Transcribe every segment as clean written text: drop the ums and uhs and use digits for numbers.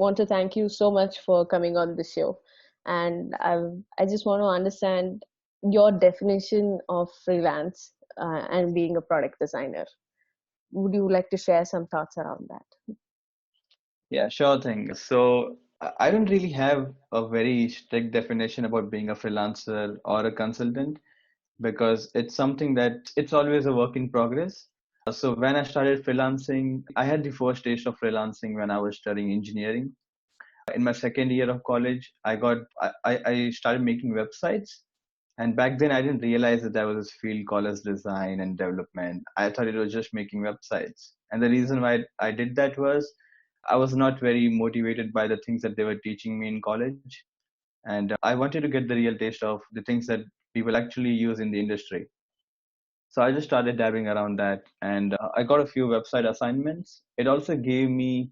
want to thank you so much for coming on the show. And I just want to understand your definition of freelance and being a product designer. Would you like to share some thoughts around that? Yeah, sure thing. So I don't really have a very strict definition about being a freelancer or a consultant because it's something that it's always a work in progress. So when I started freelancing, I had the first taste of freelancing when I was studying engineering. In my second year of college, I started making websites. And back then, I didn't realize that there was this field called as design and development. I thought it was just making websites. And the reason why I did that was I was not very motivated by the things that they were teaching me in college. And I wanted to get the real taste of the things that people actually use in the industry. So I just started dabbling around that and I got a few website assignments. It also gave me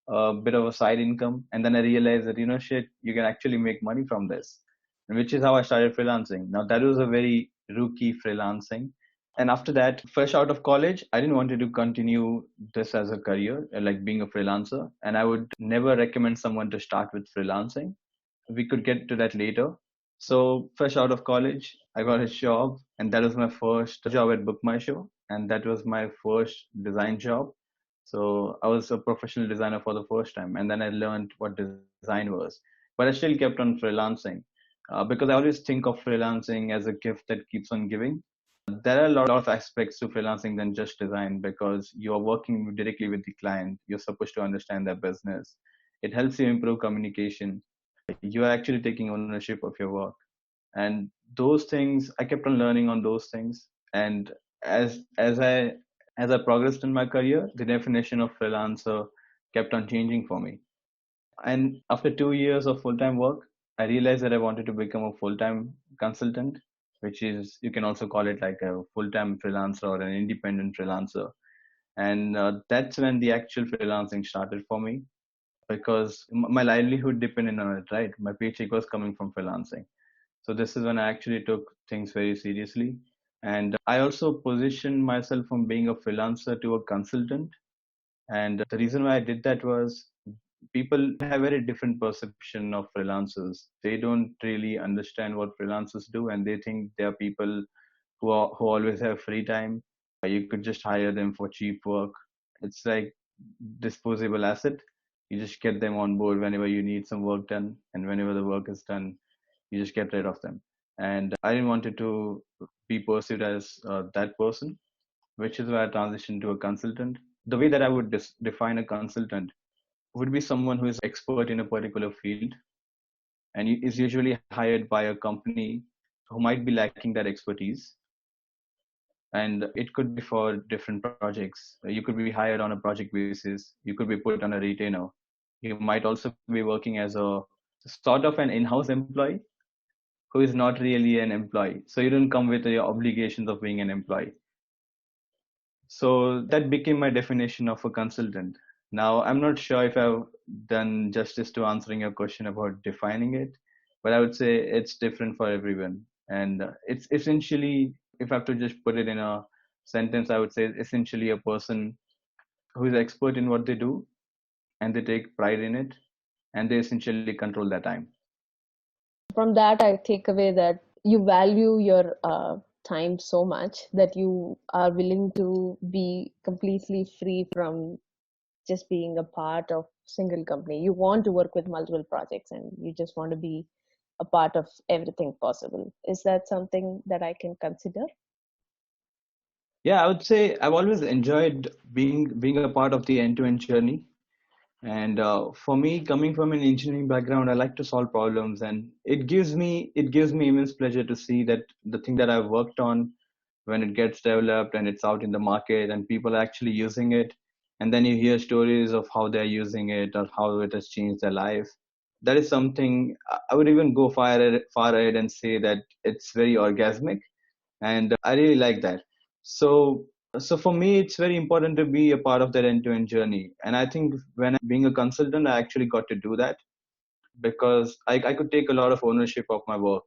a bit of a side income. And then I realized that, shit, you can actually make money from this, and which is how I started freelancing. Now, that was a very rookie freelancing. And after that, fresh out of college, I didn't want to continue this as a career, like being a freelancer. And I would never recommend someone to start with freelancing. We could get to that later. So, fresh out of college, I got a job, and that was my first job at Book My Show. And that was my first design job. So I was a professional designer for the first time, and then I learned what design was. But I still kept on freelancing because I always think of freelancing as a gift that keeps on giving. There are a lot of aspects to freelancing than just design because you are working directly with the client. You're supposed to understand their business. It helps you improve communication. You are actually taking ownership of your work, and those things I kept on learning on those things. And as I progressed in my career, the definition of freelancer kept on changing for me. And after 2 years of full-time work, I realized that I wanted to become a full-time consultant, which is, you can also call it like a full-time freelancer or an independent freelancer. And that's when the actual freelancing started for me because my livelihood depended on it, right? My paycheck was coming from freelancing. So this is when I actually took things very seriously. And I also positioned myself from being a freelancer to a consultant. And the reason why I did that was people have very different perception of freelancers. They don't really understand what freelancers do, and they think they are people who always have free time. You could just hire them for cheap work. It's like disposable asset. You just get them on board whenever you need some work done, and whenever the work is done, you just get rid of them. And I didn't want it to be perceived as that person, which is why I transitioned to a consultant. The way that I would define a consultant would be someone who is expert in a particular field and is usually hired by a company who might be lacking that expertise. And it could be for different projects. You could be hired on a project basis. You could be put on a retainer. You might also be working as a sort of an in-house employee who is not really an employee. So you don't come with the obligations of being an employee. So that became my definition of a consultant. Now, I'm not sure if I've done justice to answering your question about defining it, but I would say it's different for everyone. And it's essentially, if I have to just put it in a sentence, I would say essentially a person who is expert in what they do and they take pride in it and they essentially control their time. From that, I take away that you value your time so much that you are willing to be completely free from just being a part of single company. You want to work with multiple projects and you just want to be a part of everything possible. Is that something that I can consider? Yeah, I would say I've always enjoyed being a part of the end-to-end journey. And for me, coming from an engineering background, I like to solve problems, and it gives me immense pleasure to see that the thing that I've worked on, when it gets developed and it's out in the market and people are actually using it, and then you hear stories of how they're using it or how it has changed their life. That is something I would even go far ahead and say that it's very orgasmic, and I really like that. So so for me, it's very important to be a part of that end-to-end journey. And I think when being a consultant, I actually got to do that because I could take a lot of ownership of my work.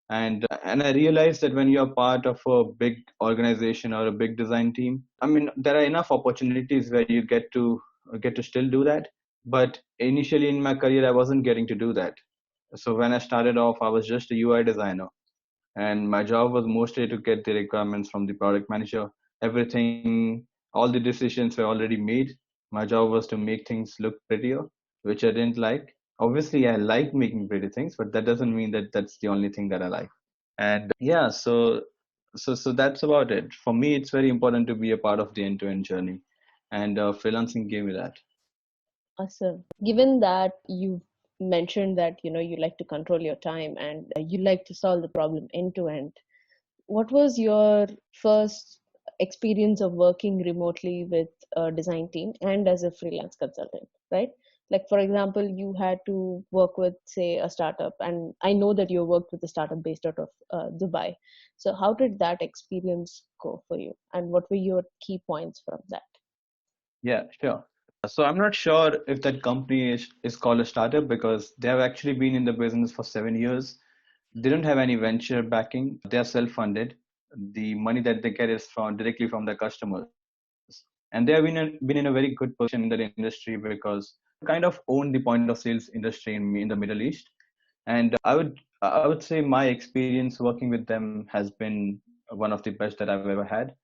And I realized that when you're part of a big organization or a big design team, I mean, there are enough opportunities where you get to still do that. But initially in my career, I wasn't getting to do that. So when I started off, I was just a UI designer, and my job was mostly to get the requirements from the product manager. Everything, all the decisions were already made. My job was to make things look prettier, which I didn't like. Obviously, I like making pretty things, but that doesn't mean that that's the only thing that I like. And yeah, so that's about it. For me, it's very important to be a part of the end-to-end journey, and freelancing gave me that. Awesome. Given that you mentioned that you like to control your time and you like to solve the problem end to end, what was your first experience of working remotely with a design team and as a freelance consultant, right? Like, for example, you had to work with, say, a startup, and I know that you worked with a startup based out of Dubai. So, how did that experience go for you, and what were your key points from that? Yeah, sure. So I'm not sure if that company is called a startup because they have actually been in the business for 7 years. They don't have any venture backing. They are self-funded. The money that they get is from directly from their customers, and they have been in a very good position in that industry because they kind of own the point of sales industry in the Middle East. And I would say my experience working with them has been one of the best that I've ever had.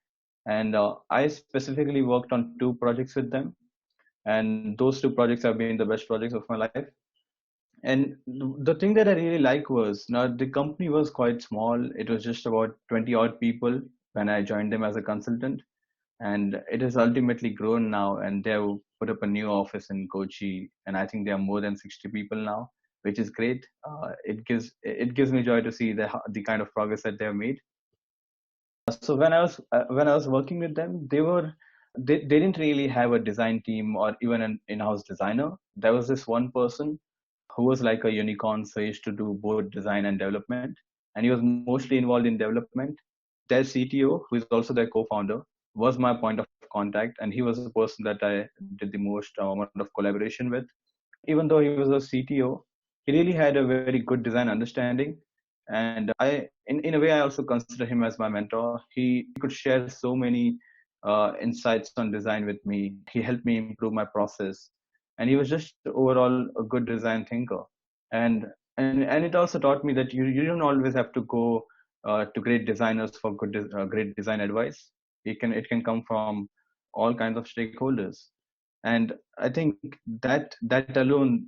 And I specifically worked on two projects with them, and those two projects have been the best projects of my life. And the thing that I really like was, now the company was quite small. It was just about 20 odd people when I joined them as a consultant, and it has ultimately grown now, and they have put up a new office in Kochi, and I think there are more than 60 people now, which is great. It gives me joy to see the kind of progress that they have made. So when I was working with them, they didn't really have a design team or even an in-house designer. There was this one person who was like a unicorn, so he used to do both design and development, and he was mostly involved in development. Their CTO, who is also their co-founder, was my point of contact, and he was the person that I did the most amount of collaboration with. Even though he was a CTO, he really had a very good design understanding. And in a way, I also consider him as my mentor. He could share so many insights on design with me. He helped me improve my process, and he was just overall a good design thinker. And it also taught me that you don't always have to go to great designers for great design advice. It can come from all kinds of stakeholders. And I think that alone,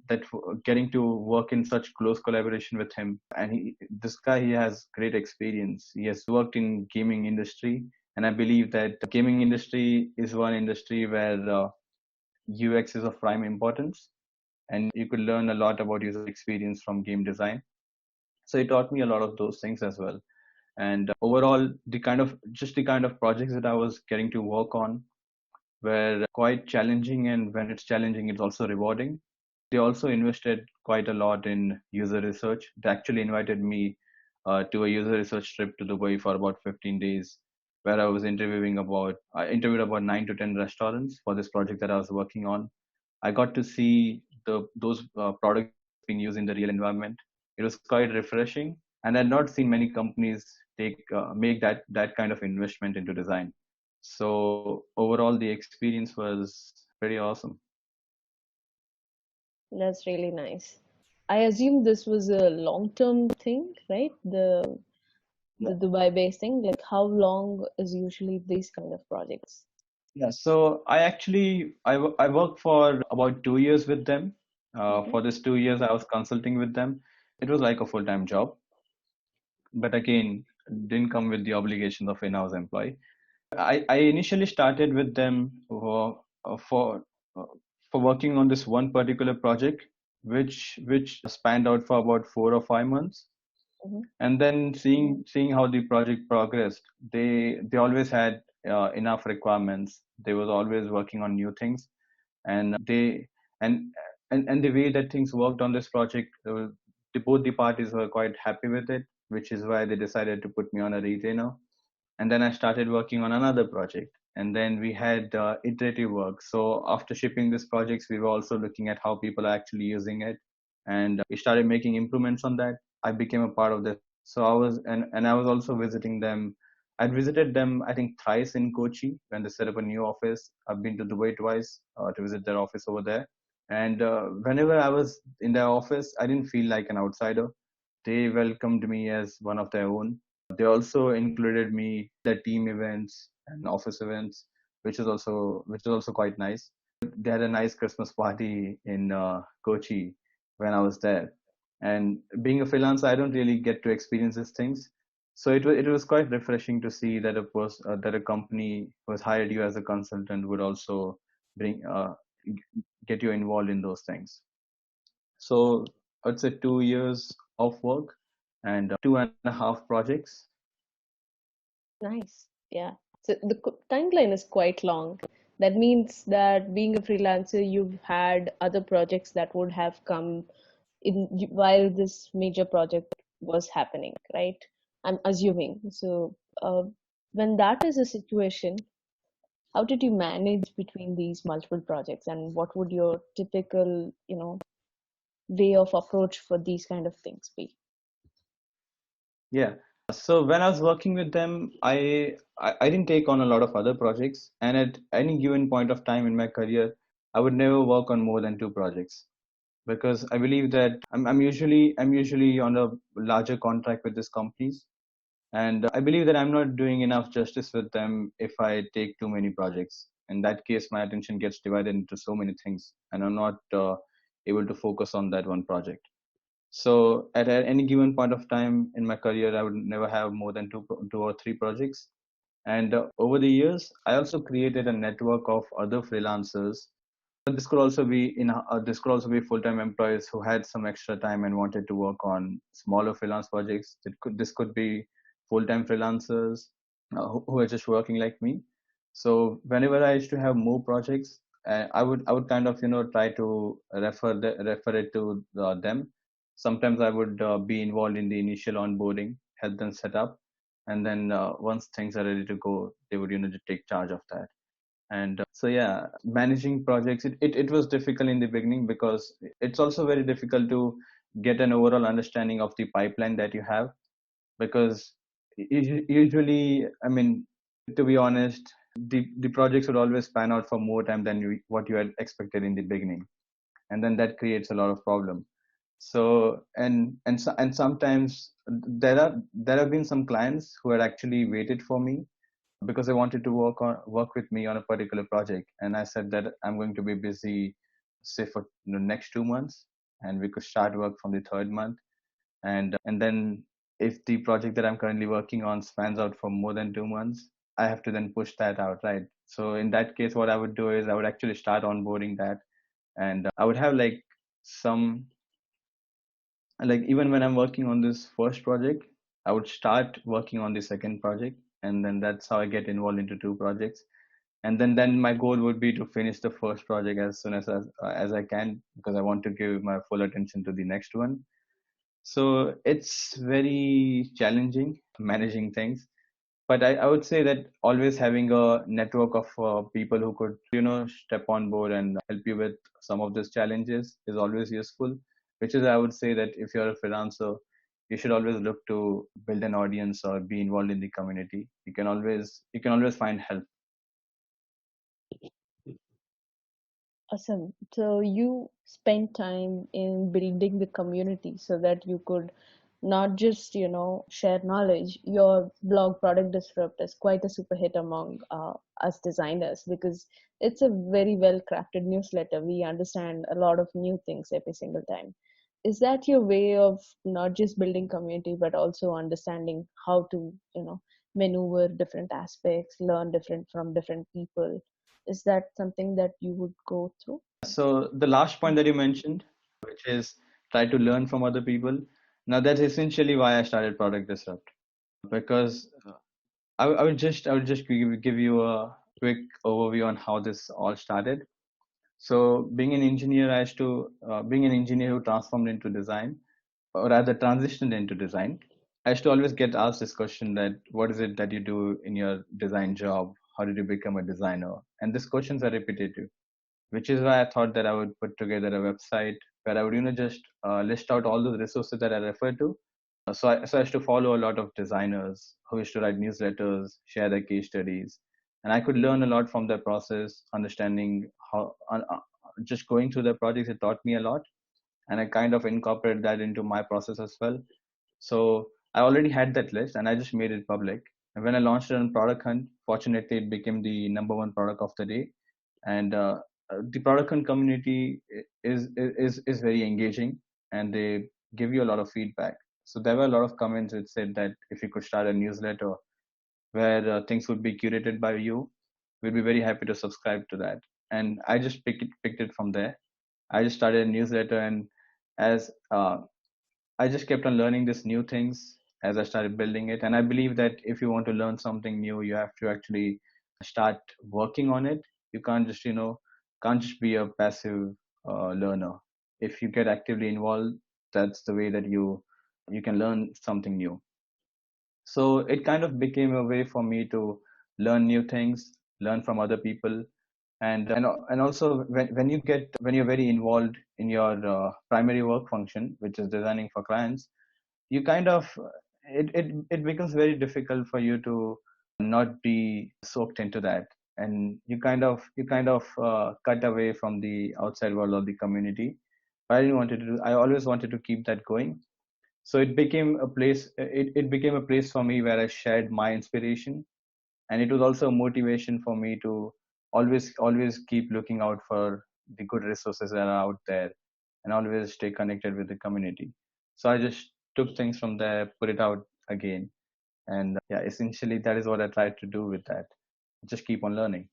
getting to work in such close collaboration with him, and this guy, he has great experience. He has worked in gaming industry, and I believe that gaming industry is one industry where UX is of prime importance, and you could learn a lot about user experience from game design. So it taught me a lot of those things as well. And overall, the kind of projects that I was getting to work on were quite challenging, and when it's challenging, it's also rewarding. They also invested quite a lot in user research. They actually invited me to a user research trip to Dubai for about 15 days, where I interviewed about 9 to 10 restaurants for this project that I was working on. I got to see those products being used in the real environment. It was quite refreshing, and I'd not seen many companies make that kind of investment into design. So overall, the experience was pretty awesome. That's really nice. I assume this was a long-term thing, right? The Dubai-based thing. Like, how long is usually these kind of projects? Yeah, so I worked for about 2 years with them. Hmm. For this 2 years, I was consulting with them. It was like a full-time job, but again, didn't come with the obligations of in-house employee. I initially started with them uh, for working on this one particular project, which spanned out for about 4 or 5 months. Hmm. And then seeing how the project progressed, they always had enough requirements. They was always working on new things, and they and and the way that things worked on this project, both the parties were quite happy with it, which is why they decided to put me on a retainer. And then I started working on another project, and then we had iterative work. So after shipping these projects, we were also looking at how people are actually using it, and we started making improvements on that. I became a part of this. So I was also visiting them. I'd visited them, I think, thrice in Kochi when they set up a new office. I've been to Dubai twice to visit their office over there. And whenever I was in their office, I didn't feel like an outsider. They welcomed me as one of their own. They also included me their team events and office events, which is also quite nice. They had a nice Christmas party in Kochi when I was there. And being a freelancer, I don't really get to experience these things. So it was quite refreshing to see that that a company who has hired you as a consultant would also bring get you involved in those things. So I'd say 2 years of work and 2.5 projects. Nice. Yeah. So the timeline is quite long. That means that being a freelancer, you've had other projects that would have come while this major project was happening, right? I'm assuming. So, when that is a situation, how did you manage between these multiple projects, and what would your typical, way of approach for these kind of things be? Yeah. So when I was working with them, I didn't take on a lot of other projects, and at any given point of time in my career, I would never work on more than two projects because I believe that I'm usually on a larger contract with these companies, and I believe that I'm not doing enough justice with them if I take too many projects. In that case, my attention gets divided into so many things, and I'm not able to focus on that one project. So at any given point of time in my career, I would never have more than two or three projects. And over the years, I also created a network of other freelancers. This could also be full-time employees who had some extra time and wanted to work on smaller freelance projects. This could be full-time freelancers who are just working like me. So whenever I used to have more projects, I would kind of try to refer it to them. Sometimes I would be involved in the initial onboarding, help them set up, and then once things are ready to go, they would just take charge of that. And so yeah, managing projects, it was difficult in the beginning because it's also very difficult to get an overall understanding of the pipeline that you have, because usually, I mean, to be honest, the projects would always pan out for more time than what you had expected in the beginning, and then that creates a lot of problem. So and sometimes there have been some clients who had actually waited for me because they wanted to work with me on a particular project, and I said that I'm going to be busy, say for the next 2 months, and we could start work from the third month. And then if the project that I'm currently working on spans out for more than 2 months, I have to then push that out, right? So in that case, what I would do is I would actually start onboarding that, and I would have like some, like, even when I'm working on this first project, I would start working on the second project, and then that's how I get involved into two projects. And then my goal would be to finish the first project as soon as I can, because I want to give my full attention to the next one. So it's very challenging managing things, but I would say that always having a network of people who could step on board and help you with some of these challenges is always useful. Which is, I would say that if you're a freelancer, you should always look to build an audience or be involved in the community. You can always find help. Awesome. So you spent time in building the community so that you could not just, share knowledge. Your blog Product Disrupt is quite a super hit among us designers because it's a very well crafted newsletter. We understand a lot of new things every single time. Is that your way of not just building community, but also understanding how to, maneuver different aspects, learn different from different people? Is that something that you would go through? So the last point that you mentioned, which is try to learn from other people. Now that's essentially why I started Product Disrupt, because I would just give you a quick overview on how this all started. So being an engineer who transformed into design, or rather transitioned into design, I used to always get asked this question, that what is it that you do in your design job? How did you become a designer? And these questions are repetitive, which is why I thought that I would put together a website where I would, just list out all those resources that I refer to. So I used to follow a lot of designers who used to write newsletters, share their case studies, and I could learn a lot from their process, understanding just going through the projects, it taught me a lot, and I kind of incorporated that into my process as well. So I already had that list, and I just made it public. And when I launched it on Product Hunt, fortunately, it became the number one product of the day. And the Product Hunt community is very engaging, and they give you a lot of feedback. So there were a lot of comments which said that if you could start a newsletter where things would be curated by you, we'd be very happy to subscribe to that. And I just picked it from there. I just started a newsletter, and as I just kept on learning these new things as I started building it. And I believe that if you want to learn something new, you have to actually start working on it. You can't just, can't just be a passive learner. If you get actively involved, that's the way that you can learn something new. So it kind of became a way for me to learn new things, learn from other people, and also when you're very involved in your primary work function, which is designing for clients, you kind of it becomes very difficult for you to not be soaked into that, and you kind of cut away from the outside world of the community. But I didn't want to do. I always wanted to keep that going, so it became a place for me where I shared my inspiration, and it was also a motivation for me to always keep looking out for the good resources that are out there, and always stay connected with the community. So I just took things from there, put it out again, and yeah, essentially that is what I tried to do with that. Just keep on learning.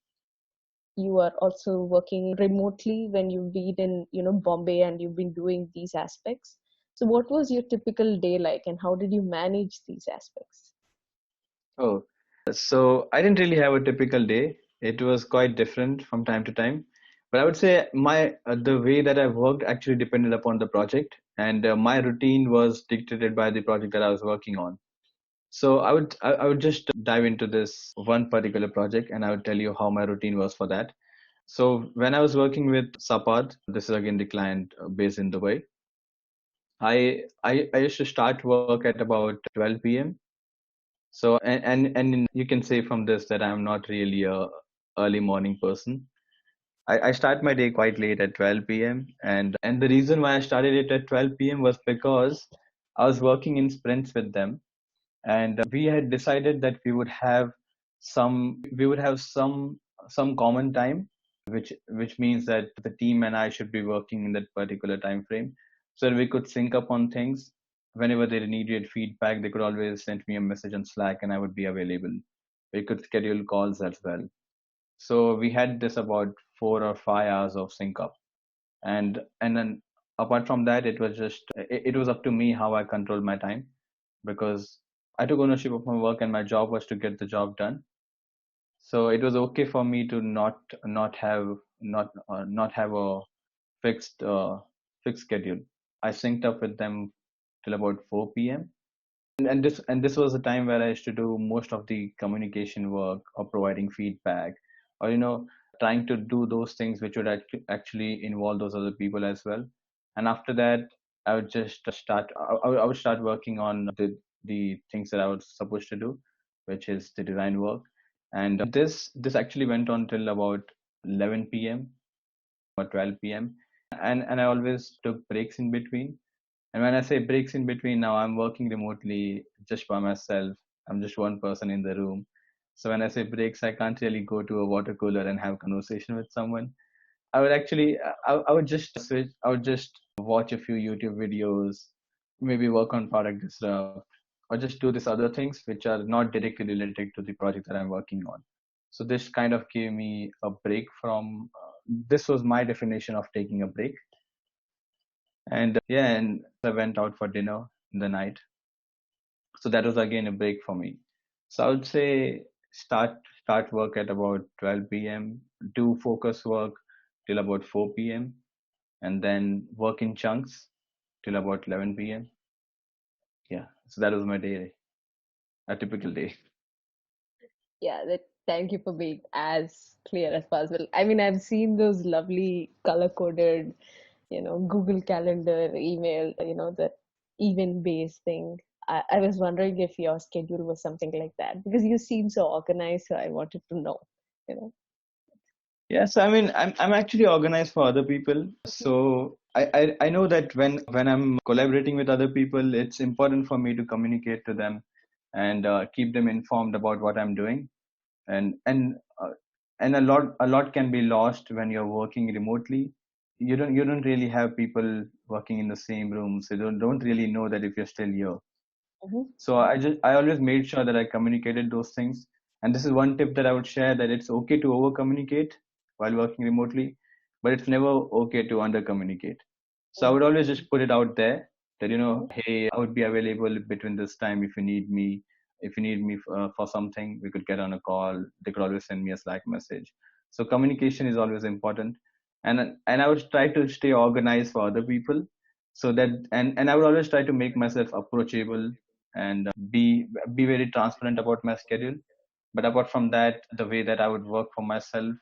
You are also working remotely when you've been in, Bombay, and you've been doing these aspects. So what was your typical day like, and how did you manage these aspects? Oh, so I didn't really have a typical day. It was quite different from time to time. But I would say my the way that I worked actually depended upon the project, and my routine was dictated by the project that I was working on. So I would just dive into this one particular project, and I would tell you how my routine was for that. So when I was working with Sapad, this is again the client based in Dubai. I used to start work at about 12 p.m. So and you can say from this that I'm not really a early morning person. I start my day quite late at 12 p.m. And the reason why I started it at 12 p.m. was because I was working in sprints with them, and we had decided that we would have some common time, which means that the team and I should be working in that particular time frame, so that we could sync up on things. Whenever they needed feedback, they could always send me a message on Slack, and I would be available. We could schedule calls as well. So we had this about 4 or 5 hours of sync up, and then apart from that, it was up to me how I controlled my time, because I took ownership of my work, and my job was to get the job done. So it was okay for me to not have a fixed fixed schedule. I synced up with them till about 4 p.m. And this was a time where I used to do most of the communication work, or providing feedback, or trying to do those things which would actually involve those other people as well. And after that, I would just I would start working on the things that I was supposed to do, which is the design work. And this actually went on till about 11 p.m. or 12 p.m. And I always took breaks in between. And when I say breaks in between, now I'm working remotely just by myself. I'm just one person in the room. So when I say breaks, I can't really go to a water cooler and have conversation with someone. I would just switch. I would just watch a few YouTube videos, maybe work on product stuff, or just do these other things which are not directly related to the project that I'm working on. So this kind of gave me a break from. This was my definition of taking a break. And yeah, and I went out for dinner in the night. So that was again a break for me. So I would say start work at about 12 p.m., do focus work till about 4 p.m., and then work in chunks till about 11 p.m. Yeah, so that was my day, a typical day. Yeah, thank you for being as clear as possible. I mean, I've seen those lovely color-coded, Google Calendar, email, the event-based thing. I was wondering if your schedule was something like that, because you seem so organized, so I wanted to know, you know. Yes, I mean, I'm actually organized for other people. So I know that when I'm collaborating with other people, it's important for me to communicate to them and keep them informed about what I'm doing. And and a lot can be lost when you're working remotely. You don't really have people working in the same room, so you don't really know that if you're still here. Mm-hmm. So I always made sure that I communicated those things. And this is one tip that I would share, that it's okay to over communicate while working remotely, but it's never okay to under communicate. So I would always just put it out there that, Mm-hmm. hey, I would be available between this time if you need me. If you need me for something, we could get on a call. They could always send me a Slack message. So communication is always important. And I would try to stay organized for other people, so that, and I would always try to make myself approachable and be very transparent about my schedule. But apart from that, the way that I would work for myself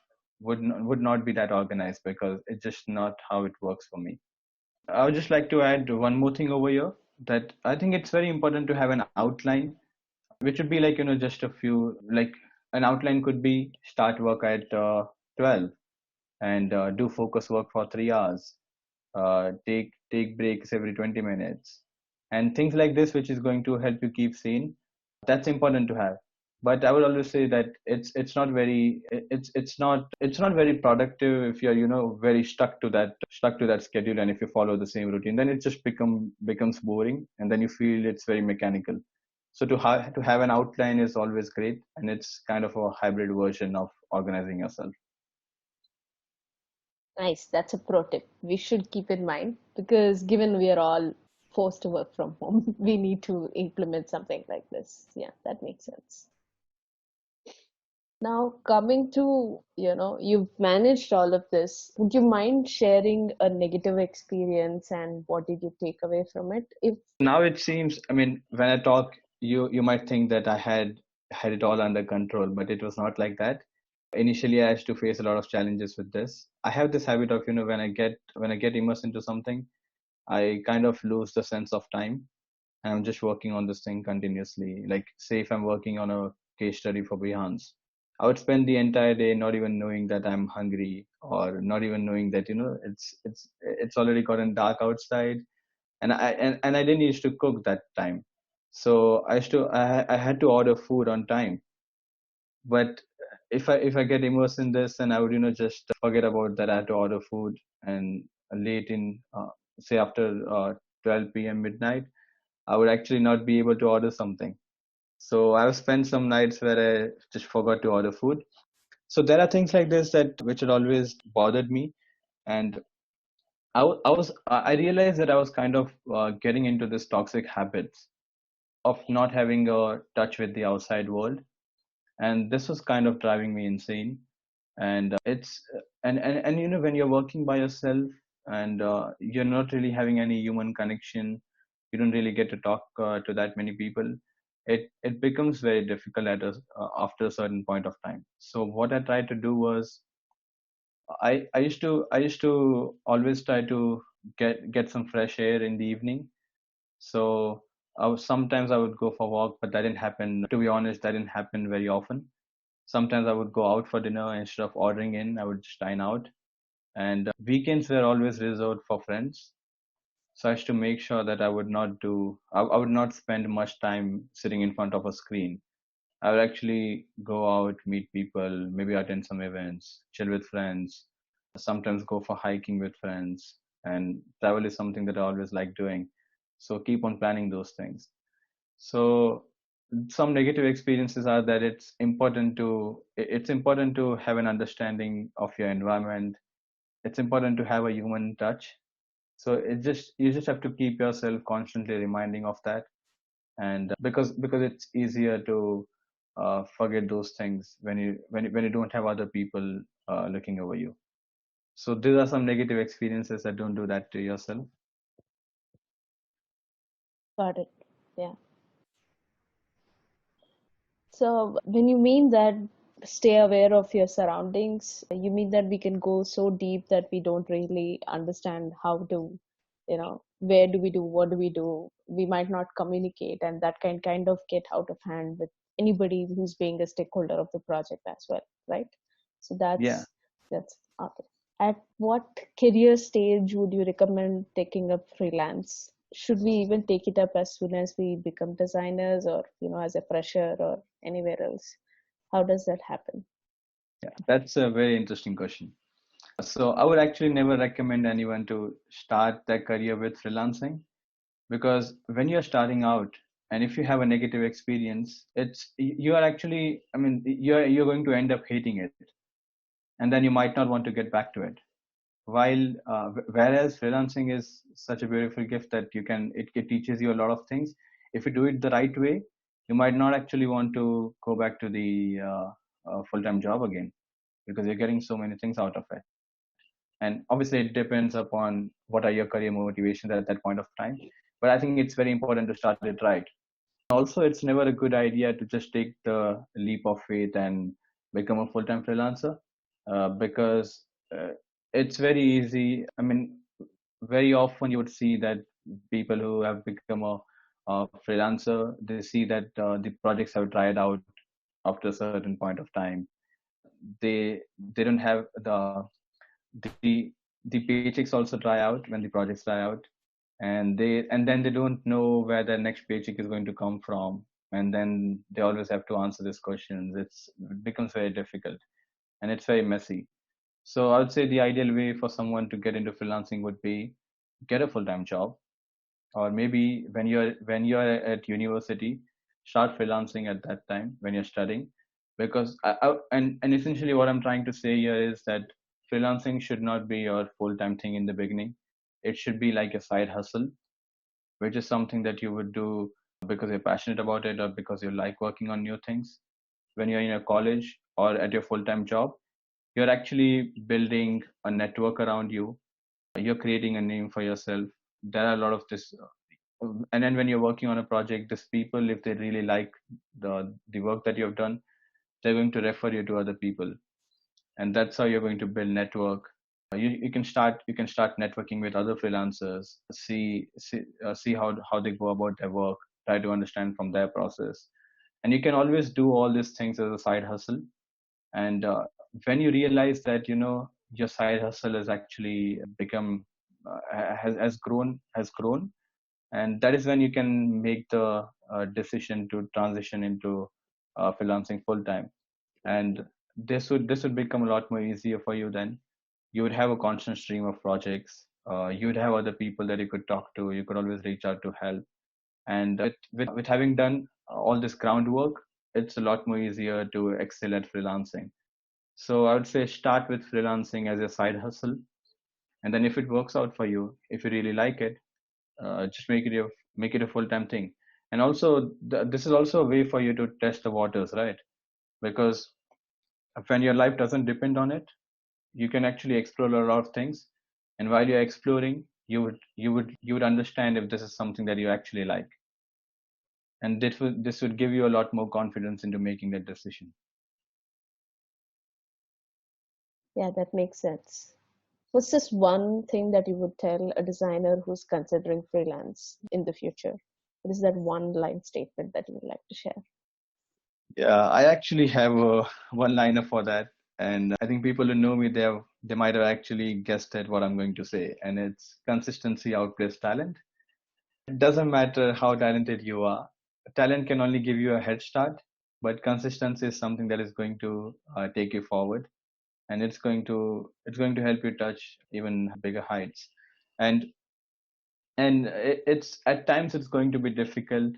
would not be that organized, because it's just not how it works for me. I would just like to add one more thing over here, that I think it's very important to have an outline, which would be like, just a few, like an outline could be: start work at 12 and do focus work for 3 hours, take breaks every 20 minutes, and things like this, which is going to help you keep sane. That's important to have. But I would always say that it's not very productive if you're very stuck to that schedule, and if you follow the same routine, then it just becomes boring, and then you feel it's very mechanical. So to have an outline is always great, and it's kind of a hybrid version of organizing yourself. Nice. That's a pro tip. We should keep in mind because given we are all forced to work from home, we need to implement something like this. Yeah, that makes sense. Now, coming to, you've managed all of this. Would you mind sharing a negative experience and what did you take away from it? If Now it seems, I mean, when I talk, you might think that I had it all under control, but it was not like that. Initially, I used to face a lot of challenges with this. I have this habit of, when I get immersed into something, I kind of lose the sense of time, and I'm just working on this thing continuously. Like, say if I'm working on a case study for Behance, I would spend the entire day not even knowing that I'm hungry, or not even knowing that it's already gotten dark outside, and I didn't used to cook that time. So I had to order food on time. But if I get immersed in this, then I would just forget about that I had to order food. And late in say after 12 p.m. midnight, I would actually not be able to order something. So I've spent some nights where I just forgot to order food. So there are things like this that which had always bothered me. And I realized that I was kind of getting into this toxic habits of not having a touch with the outside world, and this was kind of driving me insane. And it's and when you're working by yourself, and you're not really having any human connection, you don't really get to talk to that many people. It becomes very difficult after a certain point of time. So what I tried to do was, I used to always try to get some fresh air in the evening. So sometimes I would go for a walk, but that didn't happen. To be honest, that didn't happen very often. Sometimes I would go out for dinner instead of ordering in. I would just dine out. And weekends were always reserved for friends. So I used to make sure that I would not spend much time sitting in front of a screen. I would actually go out, meet people, maybe attend some events, chill with friends, sometimes go for hiking with friends. And travel is something that I always like doing. So keep on planning those things. So some negative experiences are that it's important to have an understanding of your environment. It's important to have a human touch. So you just have to keep yourself constantly reminding of that. And because it's easier to forget those things when you don't have other people looking over you. So these are some negative experiences, that don't do that to yourself. got it. Yeah. So when you mean that stay aware of your surroundings, you mean that we can go so deep that we don't really understand how to, where do we do, what do we do? We might not communicate, and that can kind of get out of hand with anybody who's being a stakeholder of the project as well, right? So Yeah. That's okay. At what career stage would you recommend taking up freelance? Should we even take it up as soon as we become designers, or as a fresher, or anywhere else? How does that happen? Yeah, that's a very interesting question. So I would actually never recommend anyone to start their career with freelancing, because when you're starting out and if you have a negative experience, you are actually, I mean, you're going to end up hating it, and then you might not want to get back to it. While whereas freelancing is such a beautiful gift that it teaches you a lot of things. If you do it the right way, you might not actually want to go back to the full-time job again, because you're getting so many things out of it. And obviously it depends upon what are your career motivations at that point of time, but I think it's very important to start it right. Also, it's never a good idea to just take the leap of faith and become a full-time freelancer, because it's very easy. I mean, very often you would see that people who have become a freelancer, they see that the projects have dried out after a certain point of time. They don't have the the paychecks also dry out when the projects dry out, and then they don't know where their next paycheck is going to come from, and then they always have to answer these questions. It becomes very difficult, and it's very messy. So I would say the ideal way for someone to get into freelancing would be get a full-time job, or maybe when you're at university, start freelancing at that time when you're studying. Because and essentially what I'm trying to say here is that freelancing should not be your full-time thing in the beginning. It should be like a side hustle, which is something that you would do because you're passionate about it or because you like working on new things. When you're in your college or at your full-time job, you're actually building a network around you. You're creating a name for yourself. There are a lot of this, and then when you're working on a project, these people, if they really like the work that you have done, they're going to refer you to other people, and that's how you're going to build network. You can start networking with other freelancers, see how they go about their work, try to understand from their process, and you can always do all these things as a side hustle. And when you realize that your side hustle has actually become has grown, and that is when you can make the decision to transition into freelancing full time. And this would become a lot more easier for you. Then you would have a constant stream of projects. You would have other people that you could talk to. You could always reach out to help. And with having done all this groundwork, it's a lot more easier to excel at freelancing. So I would say start with freelancing as a side hustle, and then if it works out for you, if you really like it, just make it a full-time thing. And also this is also a way for you to test the waters, right? Because when your life doesn't depend on it, you can actually explore a lot of things. And while you're exploring, you would understand if this is something that you actually like, and this would give you a lot more confidence into making that decision. Yeah, that makes sense. What's just one thing that you would tell a designer who's considering freelance in the future? What is that one line statement that you would like to share? Yeah, I actually have a one liner for that, and I think people who know me, they might have actually guessed at what I'm going to say, and it's consistency outplays talent. It doesn't matter how talented you are. Talent can only give you a head start, but consistency is something that is going to take you forward, and it's going to help you touch even bigger heights. And it's at times it's going to be difficult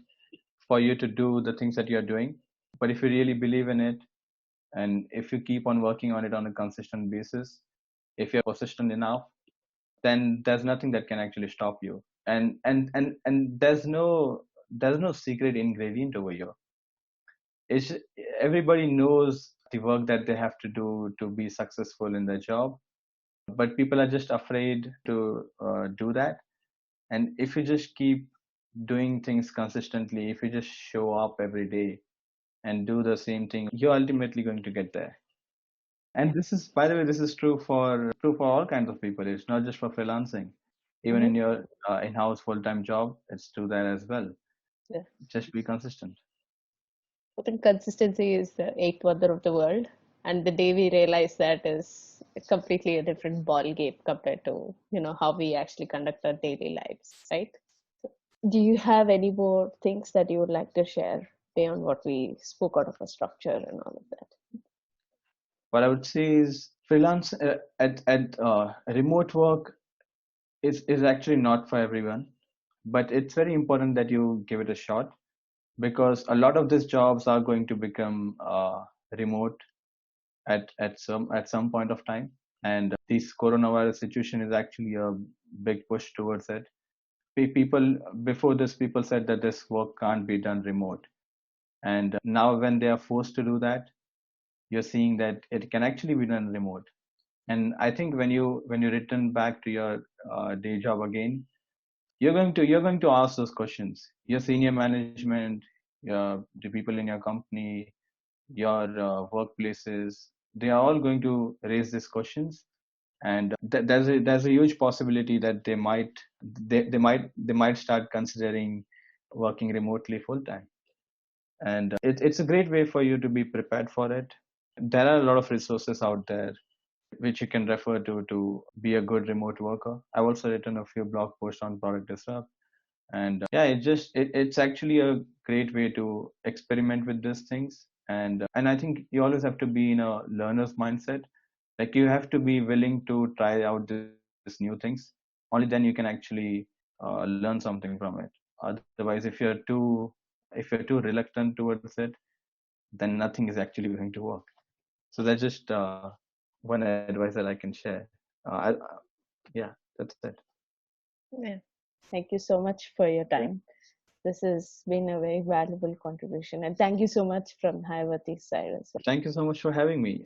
for you to do the things that you're doing, but if you really believe in it, and if you keep on working on it on a consistent basis, if you're persistent enough, then there's nothing that can actually stop you. And there's no secret ingredient over here. It's Everybody knows the work that they have to do to be successful in their job, but people are just afraid to do that. And if you just keep doing things consistently, if you just show up every day and do the same thing, you're ultimately going to get there. And this is, by the way, this is true for all kinds of people. It's not just for freelancing. Even Hmm. in your in-house full-time job, it's true that as well. Yeah. Just be consistent. I think consistency is the eighth wonder of the world. And the day we realize that is completely a different ball game compared to, how we actually conduct our daily lives, right? Do you have any more things that you would like to share beyond what we spoke out of a structure and all of that? What I would say is freelance at remote work is actually not for everyone, but it's very important that you give it a shot because a lot of these jobs are going to become remote at some point of time, and this coronavirus situation is actually a big push towards it. People before this, people said that this work can't be done remote, and now when they are forced to do that, you're seeing that it can actually be done remote. And I think when you return back to your day job again, you're going to ask those questions. Your senior management, the people in your company, your workplaces, they are all going to raise these questions, and there's a huge possibility that they might start considering working remotely full time. And it's a great way for you to be prepared for it. There are a lot of resources out there which you can refer to be a good remote worker. I've also written a few blog posts on product disrupt, and yeah, it's actually a great way to experiment with these things. And I think you always have to be in a learner's mindset. Like, you have to be willing to try out these new things. Only then you can actually learn something from it. Otherwise, if you're too reluctant towards it, then nothing is actually going to work. So that's just one advice that I can share. Yeah, that's it. Yeah. Thank you so much for your time. This has been a very valuable contribution. And thank you so much from Hireworthy's side as well. Thank you so much for having me.